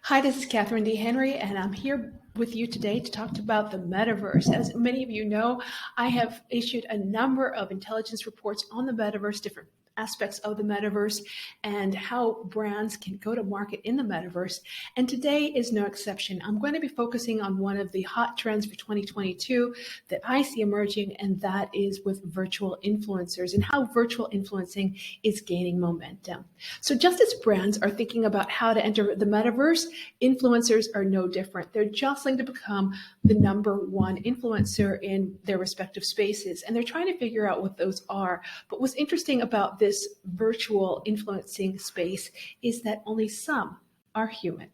Hi, this is Catherine D. Henry, and I'm here with you today to talk about the metaverse. As many of you know, I have issued a number of intelligence reports on the metaverse, different aspects of the metaverse, and how brands can go to market in the metaverse. And today is no exception. I'm going to be focusing on one of the hot trends for 2022 that I see emerging, and that is with virtual influencers and how virtual influencing is gaining momentum. So just as brands are thinking about how to enter the metaverse, influencers are no different. They're jostling to become the number one influencer in their respective spaces, and they're trying to figure out what those are. But what's interesting about this virtual influencing space is that only some are human.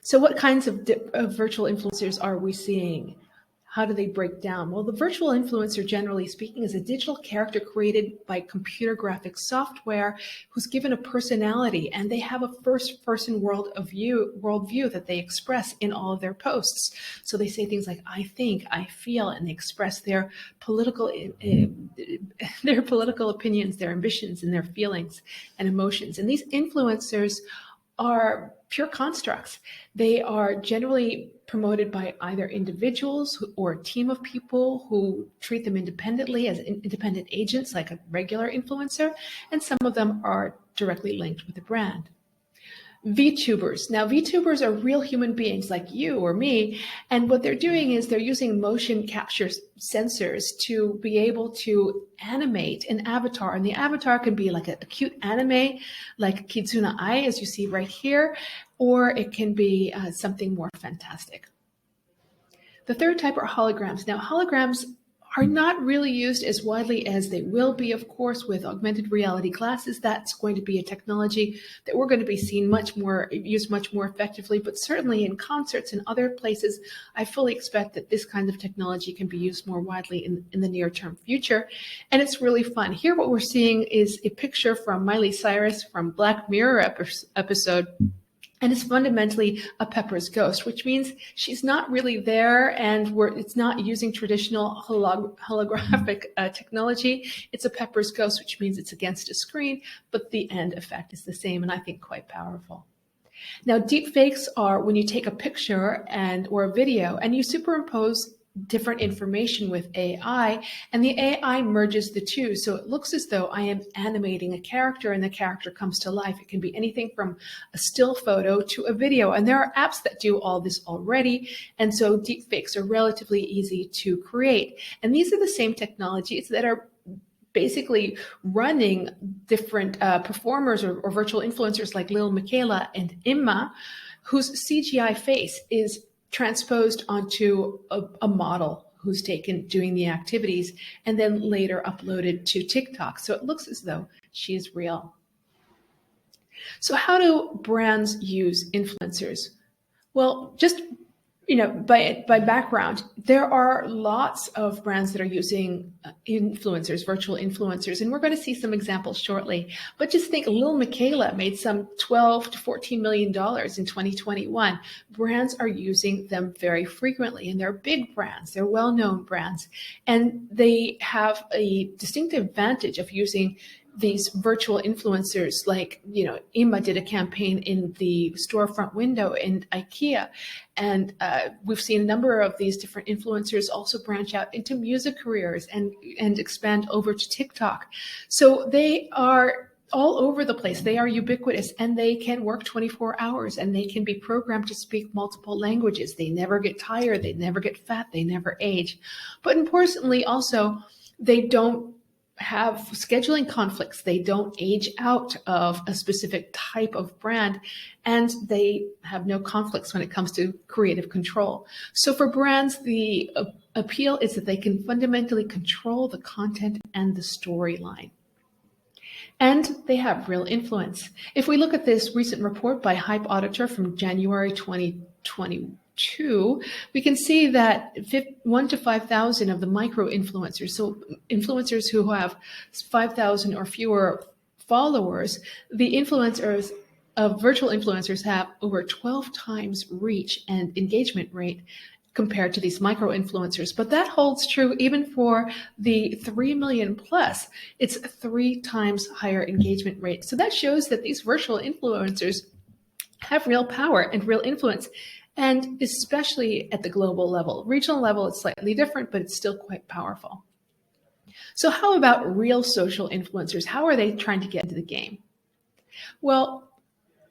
So what kinds of virtual influencers are we seeing? How do they break down? Well, the virtual influencer, generally speaking, is a digital character created by computer graphics software who's given a personality, and they have a first-person worldview that they express in all of their posts. So they say things like, I think, I feel, and they express their political opinions, their ambitions, and their feelings and emotions. And these influencers are pure constructs. They are generally promoted by either individuals or a team of people who treat them independently as independent agents like a regular influencer, and some of them are directly linked with the brand. VTubers. Now, VTubers are real human beings like you or me, and what they're doing is they're using motion capture sensors to be able to animate an avatar, and the avatar can be like a cute anime, like Kizuna Ai, as you see right here, or it can be something more fantastic. The third type are holograms. Now, holograms are not really used as widely as they will be, of course, with augmented reality glasses. That's going to be a technology that we're going to be seeing used much more effectively, but certainly in concerts and other places, I fully expect that this kind of technology can be used more widely in the near-term future, and it's really fun. Here what we're seeing is a picture from Miley Cyrus from Black Mirror episode. And it's fundamentally a Pepper's ghost, which means she's not really there, and it's not using traditional holographic technology. It's a Pepper's ghost, which means it's against a screen, but the end effect is the same, and I think quite powerful. Now, deepfakes are when you take a picture or a video and you superimpose different information with AI, and the AI merges the two. So it looks as though I am animating a character and the character comes to life. It can be anything from a still photo to a video. And there are apps that do all this already. And so deepfakes are relatively easy to create. And these are the same technologies that are basically running different performers or virtual influencers like Lil Miquela and Imma, whose CGI face is transposed onto a model who's doing the activities and then later uploaded to TikTok. So it looks as though she is real. So how do brands use influencers? Well, just by background, there are lots of brands that are using influencers, virtual influencers, and we're going to see some examples shortly. But just think, Lil Miquela made some $12 to $14 million in 2021. Brands are using them very frequently, and they're big brands, they're well-known brands, and they have a distinctive advantage of using these virtual influencers, like, Imma did a campaign in the storefront window in IKEA. And we've seen a number of these different influencers also branch out into music careers and expand over to TikTok. So they are all over the place. They are ubiquitous, and they can work 24 hours, and they can be programmed to speak multiple languages. They never get tired. They never get fat. They never age. But importantly, also, they don't have scheduling conflicts. They don't age out of a specific type of brand, and they have no conflicts when it comes to creative control. So for brands, the appeal is that they can fundamentally control the content and the storyline. And they have real influence. If we look at this recent report by Hype Auditor from January 2022, we can see that 1 to 5,000 of the micro influencers, so influencers who have 5,000 or fewer followers, the influencers of virtual influencers have over 12 times reach and engagement rate compared to these micro influencers. But that holds true even for the 3 million plus. It's 3 times higher engagement rate. So that shows that these virtual influencers have real power and real influence, and especially at the global level. Regional level, it's slightly different, but it's still quite powerful. So how about real social influencers? How are they trying to get into the game? Well,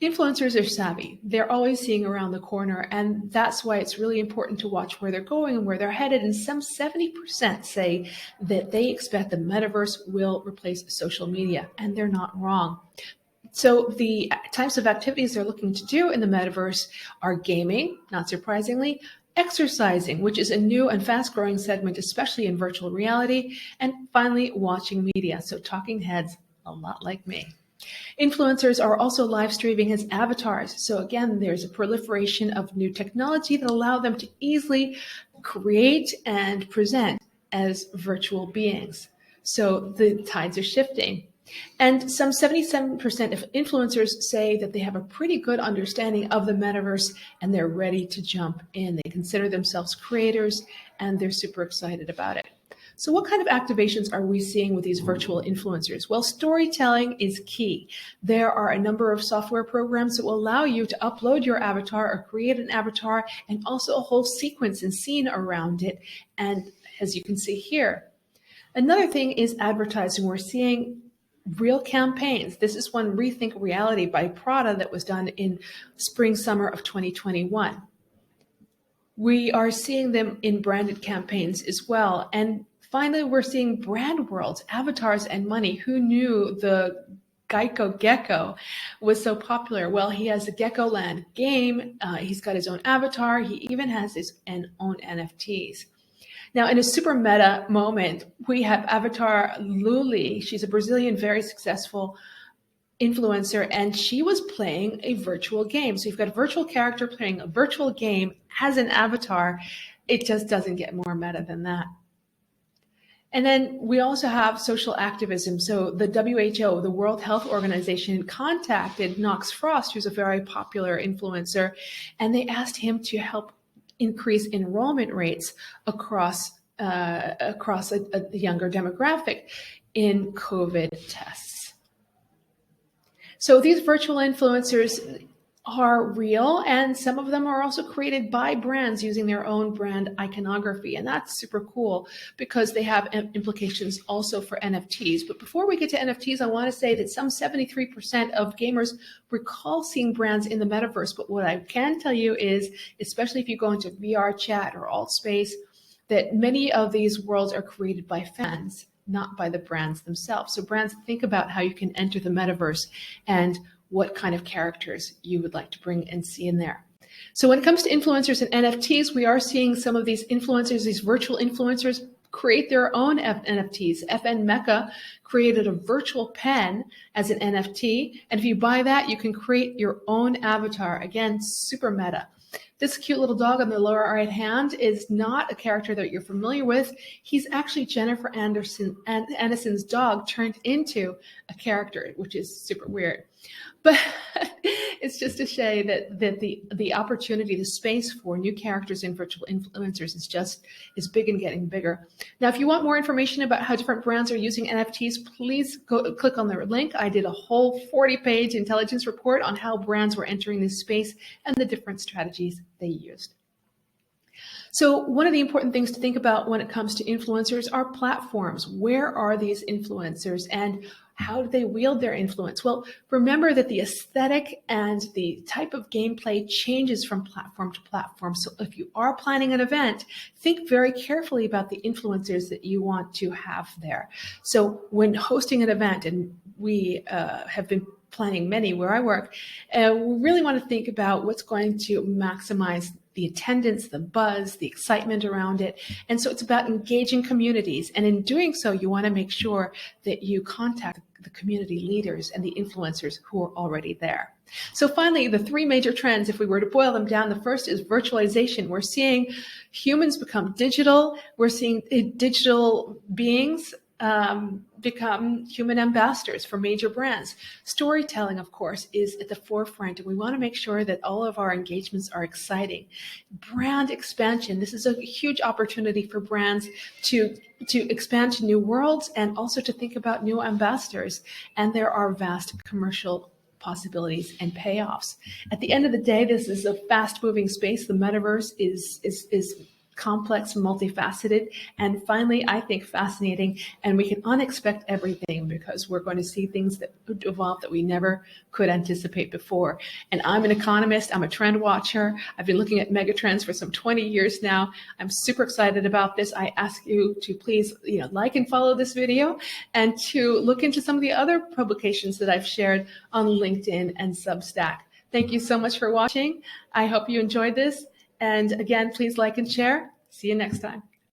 influencers are savvy. They're always seeing around the corner, and that's why it's really important to watch where they're going and where they're headed. And some 70% say that they expect the metaverse will replace social media, and they're not wrong. So the types of activities they're looking to do in the metaverse are gaming, not surprisingly, exercising, which is a new and fast-growing segment, especially in virtual reality, and finally, watching media, so talking heads, a lot like me. Influencers are also live streaming as avatars. So again, there's a proliferation of new technology that allow them to easily create and present as virtual beings. So the tides are shifting. And some 77% of influencers say that they have a pretty good understanding of the metaverse and they're ready to jump in. They consider themselves creators and they're super excited about it. So what kind of activations are we seeing with these virtual influencers? Well, storytelling is key. There are a number of software programs that will allow you to upload your avatar or create an avatar and also a whole sequence and scene around it. And as you can see here, another thing is advertising. We're seeing real campaigns. This is one, Rethink Reality by Prada, that was done in spring, summer of 2021. We are seeing them in branded campaigns as well. And finally, we're seeing brand worlds, avatars, and money. Who knew the Geico Gecko was so popular? Well, he has a Gecko Land game. He's got his own avatar. He even has his own NFTs. Now, in a super meta moment, we have Avatar Luli. She's a Brazilian, very successful influencer, and she was playing a virtual game. So you've got a virtual character playing a virtual game as an avatar. It just doesn't get more meta than that. And then we also have social activism. So the WHO, the World Health Organization, contacted Knox Frost, who's a very popular influencer, and they asked him to help increase enrollment rates across a younger demographic in COVID tests. So these virtual influencers are real, and some of them are also created by brands using their own brand iconography, and that's super cool because they have implications also for NFTs. But before we get to NFTs, I want to say that some 73% of gamers recall seeing brands in the metaverse. But what I can tell you is, especially if you go into VR chat or Altspace, that many of these worlds are created by fans, not by the brands themselves. So brands, think about how you can enter the metaverse and what kind of characters you would like to bring and see in there. So when it comes to influencers and NFTs, we are seeing some of these influencers, these virtual influencers, create their own NFTs. FN Mecca created a virtual pen as an NFT. And if you buy that, you can create your own avatar. Again, super meta. This cute little dog on the lower right hand is not a character that you're familiar with. He's actually Jennifer Aniston's dog turned into a character, which is super weird. But it's just to say that the opportunity, the space for new characters and virtual influencers is big and getting bigger. Now, if you want more information about how different brands are using NFTs, please go click on the link. I did a whole 40-page intelligence report on how brands were entering this space and the different strategies they used. So one of the important things to think about when it comes to influencers are platforms. Where are these influencers and how do they wield their influence? Well, remember that the aesthetic and the type of gameplay changes from platform to platform. So if you are planning an event, think very carefully about the influencers that you want to have there. So when hosting an event, and we have been planning many where I work, we really want to think about what's going to maximize the attendance, the buzz, the excitement around it. And so it's about engaging communities. And in doing so, you want to make sure that you contact the community leaders and the influencers who are already there. So finally, the three major trends, if we were to boil them down, the first is virtualization. We're seeing humans become digital. We're seeing digital beings become human ambassadors for major brands. Storytelling, of course, is at the forefront, and we want to make sure that all of our engagements are exciting. Brand expansion. This is a huge opportunity for brands to expand to new worlds and also to think about new ambassadors. And there are vast commercial possibilities and payoffs. At the end of the day, this is a fast-moving space. The metaverse is complex, multifaceted, and finally, I think fascinating. And we can unexpect everything because we're going to see things that evolve that we never could anticipate before. And I'm an economist. I'm a trend watcher. I've been looking at megatrends for some 20 years now. I'm super excited about this. I ask you to please, like and follow this video, and to look into some of the other publications that I've shared on LinkedIn and Substack. Thank you so much for watching. I hope you enjoyed this. And again, please like and share. See you next time.